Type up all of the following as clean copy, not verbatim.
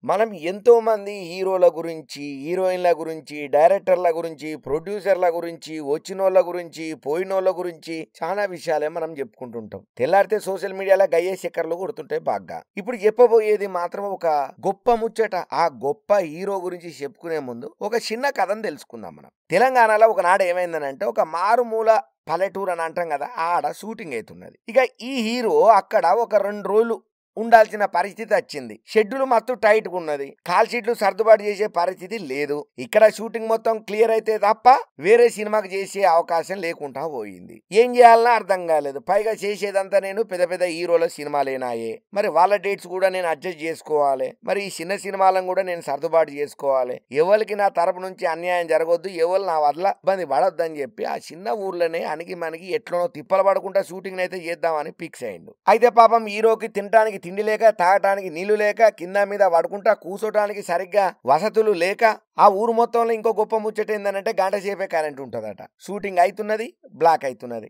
మనం ఎంతో మంది హీరోల గురించి, హీరోయిన్ల గురించి, డైరెక్టర్ల గురించి, ప్రొడ్యూసర్ల గురించి, వచ్చినోళ్ళ గురించి, పోయినోళ్ళ గురించి చాలా విషయాలే మనం చెప్పుకుంటుంటాం. తెల్లారితే సోషల్ మీడియాలో గయ్యే చక్కర్లు కొడుతుంటాయి బాగా. ఇప్పుడు చెప్పబోయేది మాత్రం ఒక గొప్ప ముచ్చట. ఆ గొప్ప హీరో గురించి చెప్పుకునే ముందు ఒక చిన్న కథను తెలుసుకుందాం మనం. తెలంగాణలో ఒకనాడు ఏమైందనంటే ఒక మారుమూల పల్లెటూరు అని అంటాం కదా, ఆడ షూటింగ్ అవుతున్నది. ఇక ఈ హీరో అక్కడ ఒక 2 రోజులు ఉండాల్సిన పరిస్థితి వచ్చింది. షెడ్యూల్ మొత్తం టైట్ గా ఉన్నది. కాల్ షీట్లు సర్దుబాటు చేసే పరిస్థితి లేదు. ఇక్కడ షూటింగ్ మొత్తం క్లియర్ అయితే తప్ప వేరే సినిమాకి చేసే అవకాశం లేకుండా పోయింది. ఏం చేయాలన్నా అర్థం కాలేదు. పైగా చేసేదంతా నేను పెద్ద పెద్ద హీరోల సినిమాలేనాయే. మరి వాళ్ళ డేట్స్ కూడా నేను అడ్జస్ట్ చేసుకోవాలి. మరి ఈ చిన్న సినిమాలను కూడా నేను సర్దుబాటు చేసుకోవాలి. ఎవరికి నా తరపు నుంచి అన్యాయం జరగొద్దు, ఎవరు నా వల్ల ఇబ్బంది పడొద్దు అని చెప్పి ఆ చిన్న ఊర్లోనే అణిగి మనకి ఎట్లనో తిప్పలు పడకుండా షూటింగ్ అయితే చేద్దామని ఫిక్స్ అయిండు. అయితే పాపం హీరోకి తినడానికి తిండి లేక, తాగటానికి నీళ్లు లేక, కింద మీద పడుకుంటా కూర్చోటానికి సరిగ్గా వసతులు లేక, ఆ ఊరు మొత్తంలో ఇంకో గొప్ప ముచ్చట ఏందనంటే గంట సేపే కరెంట్ ఉంటుందట. షూటింగ్ అవుతున్నది, బ్లాక్ అవుతున్నది,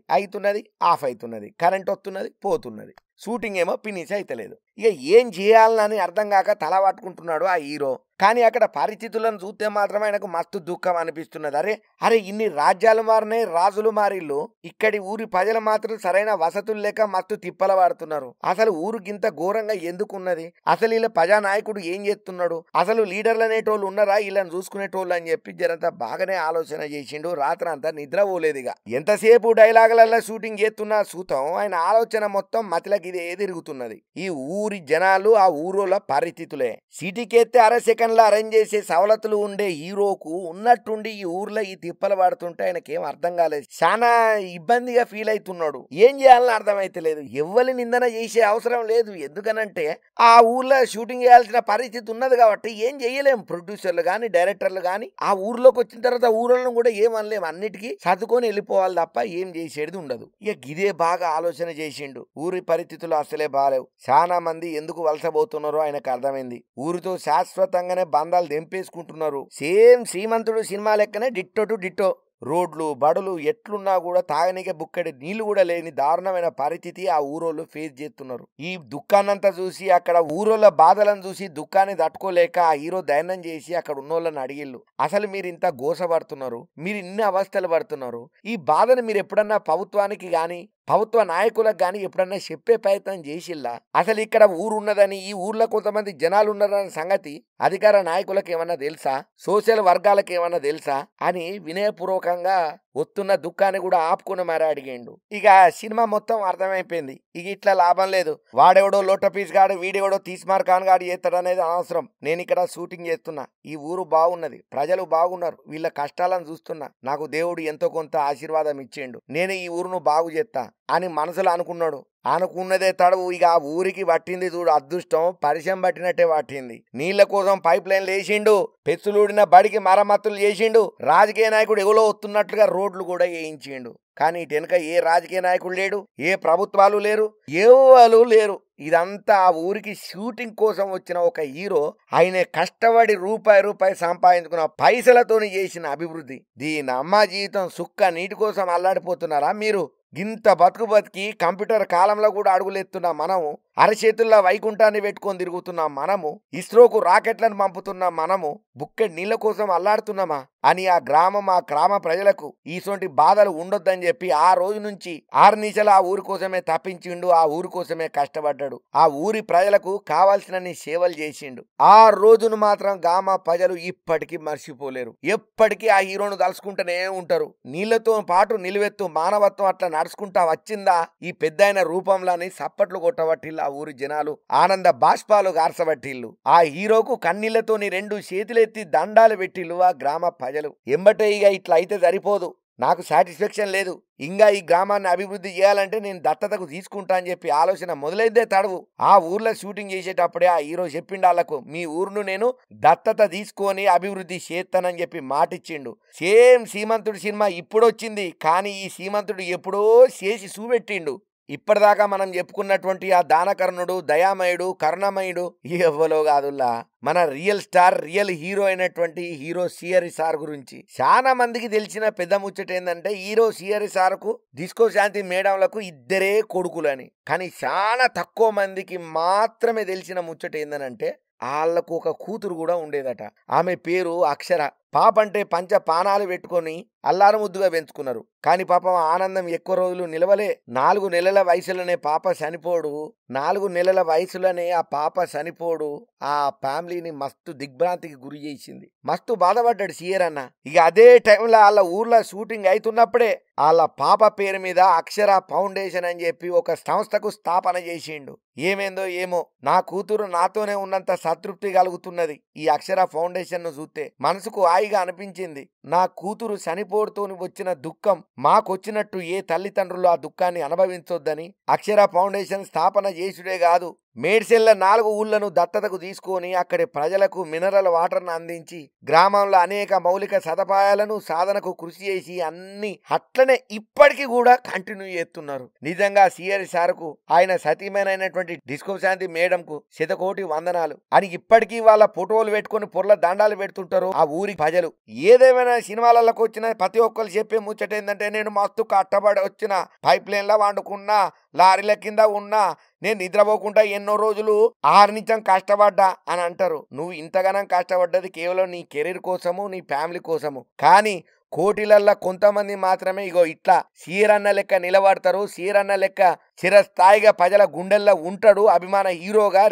ఆఫ్ అవుతున్నది, కరెంట్ వస్తున్నది, పోతున్నది. షూటింగ్ ఏమో ఫినిష్ అయితలేదు. ఇక ఏం చేయాలని అర్థం కాక తల పట్టుకుంటున్నాడు ఆ హీరో. కానీ అక్కడ పరిస్థితులను చూస్తే మాత్రం ఆయనకు మస్తు దుఃఖం అనిపిస్తున్నది. అరే ఇన్ని రాజ్యాలు మారినాయి, రాజులు మారిళ్ళు, ఇక్కడి ఊరి ప్రజలు మాత్రం సరైన వసతులు లేక మస్తు తిప్పల పడుతున్నారు. అసలు ఊరికి ఇంత ఘోరంగా ఎందుకున్నది? అసలు వీళ్ళ ప్రజానాయకుడు ఏం చేస్తున్నాడు? అసలు లీడర్లు అనేటోళ్ళు ఉన్నారా వీళ్ళని చూసుకునేటోళ్ళు అని చెప్పి జరంతా బాగానే ఆలోచన చేసిండు. రాత్రి అంతా నిద్ర పోలేదుగా. ఎంతసేపు డైలాగులలో షూటింగ్ చేస్తున్నా సూతం ఆయన ఆలోచన మొత్తం మతిలకి ఇదే తిరుగుతున్నది. ఈ ఊరి జనాలు, ఆ ఊరోళ్ళ పరిస్థితులే. సిటీకెత్తే అర సెకండ్లో అరేంజ్ చేసే సవలతులు ఉండే హీరోకు ఉన్నట్టుండి ఈ ఊర్లో ఈ తిప్పలు పడుతుంటే ఆయనకేం అర్థం కాలేదు. చాలా ఇబ్బందిగా ఫీల్ అవుతున్నాడు. ఏం చేయాలని అర్థమైతలేదు. ఎవ్వరి నిందన చేసే అవసరం లేదు. ఎందుకనంటే ఆ ఊర్లో షూటింగ్ చేయాల్సిన పరిస్థితి ఉన్నది కాబట్టి ఏం చేయలేం. ప్రొడ్యూసర్లు కానీ, డైరెక్టర్లు కానీ ఆ ఊర్లోకి వచ్చిన తర్వాత ఊళ్ళను కూడా ఏమనలేము. అన్నిటికీ సర్దుకొని వెళ్ళిపోవాలి తప్ప ఏం చేసేది ఉండదు. ఇక ఇదే బాగా ఆలోచన చేసిండు. ఊరి పరిస్థితులు అసలే బాలేవు. చాలా మంది ఎందుకు వలసపోతున్నారో ఆయనకు అర్థమైంది. ఊరితో శాశ్వతంగానే బంధాలు తెంపేసుకుంటున్నారు. సేమ్ శ్రీమంతుడు సినిమా లెక్కనే డిట్టో టు డిట్టో. రోడ్లు, బడులు ఎట్లున్నా కూడా తాగనికే బుక్కడి నీళ్లు కూడా లేని దారుణమైన పరిస్థితి ఆ ఊరోళ్ళు ఫేస్ చేస్తున్నారు. ఈ దుఃఖాన్నంతా చూసి, అక్కడ ఊరోళ్ళ బాధలను చూసి దుఃఖాన్ని తట్టుకోలేక ఆ హీరో ధైర్యం చేసి అక్కడ ఉన్నోళ్ళని అడిగిళ్ళు, అసలు మీరు ఇంత గోసపడుతున్నారు, మీరు ఇన్ని అవస్థలు పడుతున్నారు, ఈ బాధను మీరు ఎప్పుడన్నా ప్రభుత్వానికి కానీ, ప్రభుత్వ నాయకులకు కానీ ఎప్పుడన్నా చెప్పే ప్రయత్నం చేసిల్లా? అసలు ఇక్కడ ఊరు ఉన్నదని, ఈ ఊర్లో కొంతమంది జనాలు ఉన్నారన్న సంగతి అధికార నాయకులకు ఏమన్నా తెలుసా? సోషల్ వర్గాలకు ఏమన్నా తెలుసా అని వినయపూర్వకంగా వస్తున్న దుఃఖాన్ని కూడా ఆపుకుని మరీ అడిగిండు. ఇక సినిమా మొత్తం అర్థమైపోయింది. ఇక ఇట్లా లాభం లేదు. వాడెవడో లోటపీస్ గాడు, వీడెవడో తీస్మార్ ఖాన్ గాడు చేస్తాడనేది అనవసరం. నేను ఇక్కడ షూటింగ్ చేస్తున్నా. ఈ ఊరు బాగున్నది, ప్రజలు బాగున్నారు, వీళ్ళ కష్టాలను చూస్తున్నా. నాకు దేవుడు ఎంతో కొంత ఆశీర్వాదం ఇచ్చిండు. నేను ఈ ఊరును బాగు చేస్తా అని మనసులో అనుకున్నాడు. అనుకున్నదే తడవు. ఇక ఆ ఊరికి పట్టింది చూడు అదృష్టం, పరిచయం పట్టినట్టే పట్టింది. నీళ్ల కోసం పైప్ లైన్లు వేసిండు, పెచ్చులూడిన బడికి మరమ్మతులు చేసిండు, రాజకీయ నాయకుడు ఎవరో వస్తున్నట్లుగా రోడ్లు కూడా వేయించిండు. కానీ ఇటు వెనుక ఏ రాజకీయ నాయకుడు లేడు, ఏ ప్రభుత్వాలు లేరు, ఎవరు లేరు. ఇదంతా ఆ ఊరికి షూటింగ్ కోసం వచ్చిన ఒక హీరో ఆయన కష్టపడి రూపాయి సంపాదించుకున్న పైసలతోని చేసిన అభివృద్ధి. దీని అమ్మ జీవితం సుక్క నీటి కోసం అల్లాడిపోతున్నారా మీరు? గింత బతికి కంప్యూటర్ కాలంలో కూడా అడుగులెత్తున్నా మనము, అరచేతుల్లో వైకుంఠాన్ని పెట్టుకొని తిరుగుతున్నాం మనము, ఇస్రోకు రాకెట్లను పంపుతున్నాం మనము, బుక్కెడ్ నీళ్ల కోసం అల్లాడుతున్నామా అని ఆ గ్రామ ప్రజలకు ఈసొంటి బాధలు ఉండొద్దని చెప్పి ఆ రోజు నుంచి 6 నిమిషాలు ఆ ఊరి కోసమే తప్పించిండు. ఆ ఊరి కోసమే కష్టపడ్డాడు. ఆ ఊరి ప్రజలకు కావాల్సినన్ని సేవలు చేసిండు. ఆ రోజును మాత్రం గ్రామ ప్రజలు ఇప్పటికీ మర్చిపోలేరు. ఎప్పటికీ ఆ హీరోను తలుసుకుంటూనే ఉంటారు. నీళ్లతో పాటు నిలువెత్తు మానవత్వం అట్లా నడుచుకుంటా వచ్చిందా ఈ పెద్దయిన రూపంలోని సప్పట్లు కొట్టబట్టిల్లు ఆ ఊరి జనాలు, ఆనంద బాష్పాలు గార్చబట్టిల్లు. ఆ హీరోకు కన్నీళ్లతోని 2 చేతులెత్తి దండాలు పెట్టిల్లు ఆ గ్రామ ప్రజలు. ఎంబటే ఇక ఇట్లా అయితే సరిపోదు, నాకు సాటిస్ఫాక్షన్ లేదు, ఇంకా ఈ గ్రామాన్ని అభివృద్ధి చేయాలంటే నేను దత్తతకు తీసుకుంటా అని చెప్పి ఆలోచన మొదలైందే తడవు. ఆ ఊర్లో షూటింగ్ చేసేటప్పుడే ఆ హీరో చెప్పిండు వాళ్ళకు, మీ ఊరును నేను దత్తత తీసుకొని అభివృద్ధి చేస్తానని చెప్పి మాటిచ్చిండు. సేమ్ సీమంతుడు సినిమా ఇప్పుడు వచ్చింది, కానీ ఈ సీమంతుడు ఎప్పుడో చేసి చూపెట్టిండు. ఇప్పటిదాకా మనం చెప్పుకున్నటువంటి ఆ దానకర్ణుడు, దయామయుడు, కరుణమయుడు ఎవ్వలో కాదుల్లా మన రియల్ స్టార్, రియల్ హీరో అయినటువంటి హీరో సిఆర్ సార్ గురించి చాలా మందికి తెలిసిన పెద్ద ముచ్చట ఏంటంటే, హీరో సిఆర్ సార్కు డిస్కో శాంతి మేడంలకు 2 కొడుకులని. కానీ చాలా తక్కువ మందికి మాత్రమే తెలిసిన ముచ్చట ఏందనంటే, ఆళ్ళకు ఒక కూతురు కూడా ఉండేదట. ఆమె పేరు అక్షర. పాప అంటే పంచ పానాలు పెట్టుకొని అల్లారు ముద్దుగా పెంచుకున్నారు. కానీ పాపం ఆనందం ఎక్కువ రోజులు నిలవలే. 4 నెలల వయసులోనే పాప చనిపోడు. 4 నెలల వయసులోనే ఆ పాప చనిపోడు. ఆ ఫ్యామిలీని మస్తు దిగ్భ్రాంతికి గురి చేసింది. మస్తు బాధపడ్డాడు సీఆర్ అన్న. ఇక అదే టైంలో వాళ్ళ ఊర్లో షూటింగ్ అవుతున్నప్పుడే వాళ్ళ పాప పేరు మీద అక్షర ఫౌండేషన్ అని చెప్పి ఒక సంస్థకు స్థాపన చేసిండు. ఏమేందో ఏమో, నా కూతురు నాతోనే ఉన్నంత సంతృప్తి కలుగుతున్నది ఈ అక్షర ఫౌండేషన్ ను చూస్తే. మనసుకు హాయిగా అనిపించింది. నా కూతురు చనిపోడుతోని వచ్చిన దుఃఖం మాకొచ్చినట్టు ఏ తల్లిదండ్రులు ఆ దుఃఖాన్ని అనుభవించొద్దని అక్షర ఫౌండేషన్ స్థాపన చేసుడే కాదు, మేడ్చెల్ల 4 ఊళ్లను దత్తతకు తీసుకొని అక్కడి ప్రజలకు మినరల్ వాటర్ను అందించి గ్రామంలో అనేక మౌలిక సదుపాయాలను సాధనకు కృషి చేసి అన్ని అట్లనే ఇప్పటికీ కూడా కంటిన్యూ చేస్తున్నారు. నిజంగా సీఆర్ సార్కు ఆయన సతీమైనటువంటి డిస్కో శాంతి మేడంకు శతకోటి వందనాలు అని ఇప్పటికీ వాళ్ళ ఫోటోలు పెట్టుకొని పొర్ల దండాలు పెడుతుంటారు ఆ ఊరి ప్రజలు. ఏదేమైనా సినిమాలకు వచ్చిన ప్రతి ఒక్కరు చెప్పే ముచ్చట ఏంటంటే, నేను మస్తు కట్టబడి వచ్చిన, పైప్ లైన్లో వండుకున్నా, లారీల కింద ఉన్నా, నేను నిద్రపోకుండా ఎన్నో రోజులు ఆర్నించం కష్టపడ్డా అని అంటారు. నువ్వు ఇంతగానం కష్టపడ్డది కేవలం నీ కెరీర్ కోసము, నీ ఫ్యామిలీ కోసము. కానీ కోటిలల్లో కొంతమంది మాత్రమే ఇగో ఇట్లా సీరన్న లెక్క నిలబడతారు. సీరన్న లెక్క చిరస్థాయిగా ప్రజల గుండెల్లో ఉంటాడు. అభిమాన హీరోగా,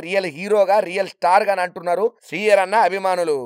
రియల్ స్టార్గా అని అంటున్నారు సీరన్న అభిమానులు.